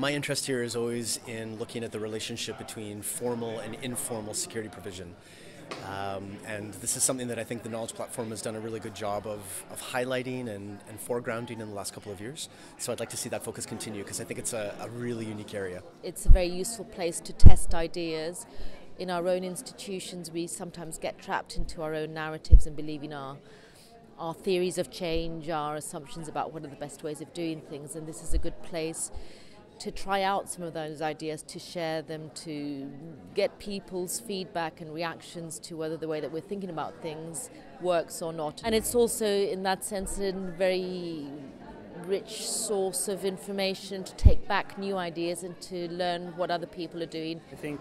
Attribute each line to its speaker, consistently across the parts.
Speaker 1: My interest here is always in looking at the relationship between formal and informal security provision. And this is something that I think the Knowledge Platform has done a really good job of highlighting and foregrounding in the last couple of years. So I'd like to see that focus continue because I think it's a really unique area.
Speaker 2: It's a very useful place to test ideas. In our own institutions, we sometimes get trapped into our own narratives and believing our theories of change, our assumptions about what are the best ways of doing things, and this is a good place to try out some of those ideas, to share them, to get people's feedback and reactions to whether the way that we're thinking about things works or not. And it's also, in that sense, a very rich source of information to take back new ideas and to learn what other people are doing.
Speaker 3: I think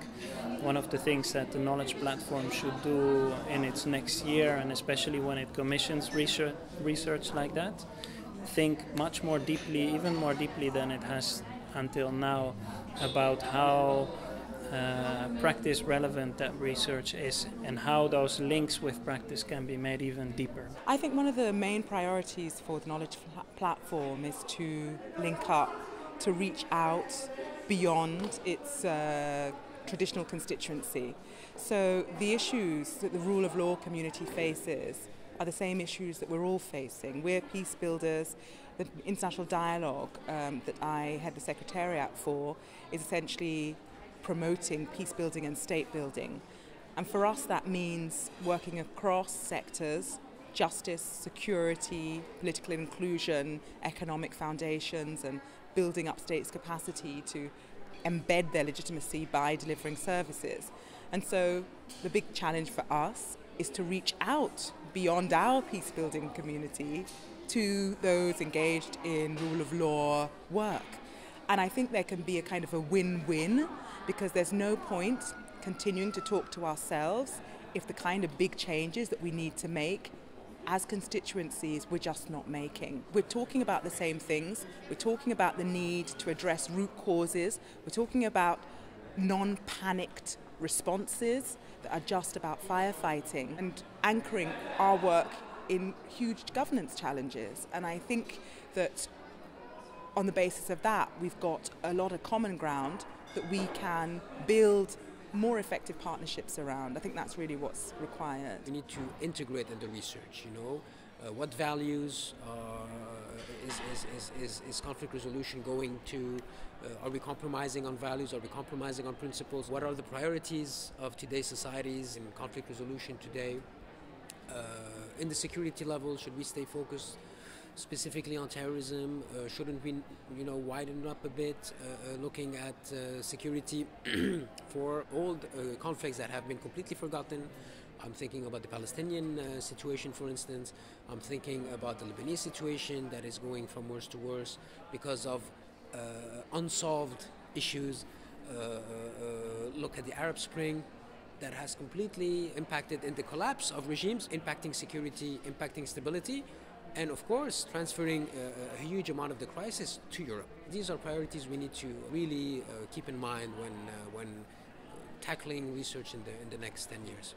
Speaker 3: one of the things that the Knowledge Platform should do in its next year, and especially when it commissions research like that, think much more deeply, even more deeply than it has until now, about how practice relevant that research is and how those links with practice can be made even deeper.
Speaker 4: I think one of the main priorities for the Knowledge Platform is to link up, to reach out beyond its traditional constituency. So the issues that the rule of law community faces are the same issues that we're all facing. We're peace builders. The international dialogue that I head the secretariat for is essentially promoting peace building and state building. And for us that means working across sectors: justice, security, political inclusion, economic foundations, and building up states' capacity to embed their legitimacy by delivering services. And so the big challenge for us is to reach out beyond our peace building community to those engaged in rule of law work. And I think there can be a kind of a win-win, because there's no point continuing to talk to ourselves if the kind of big changes that we need to make as constituencies we're just not making. We're talking about the same things. We're talking about the need to address root causes. We're talking about non-panicked responses that are just about firefighting and anchoring our work in huge governance challenges. And I think that on the basis of that, we've got a lot of common ground that we can build more effective partnerships around. I think that's really what's required.
Speaker 5: We need to integrate in the research, what values is conflict resolution going to? Are we compromising on values? Are we compromising on principles? What are the priorities of today's societies in conflict resolution today? In the security level, should we stay focused specifically on terrorism? Shouldn't we, widen up a bit, looking at security for old conflicts that have been completely forgotten? I'm thinking about the Palestinian situation, for instance. I'm thinking about the Lebanese situation that is going from worse to worse because of unsolved issues. Look at the Arab Spring that has completely impacted in the collapse of regimes, impacting security, impacting stability, and of course transferring a huge amount of the crisis to Europe. These are priorities we need to really keep in mind when tackling research in the next 10 years.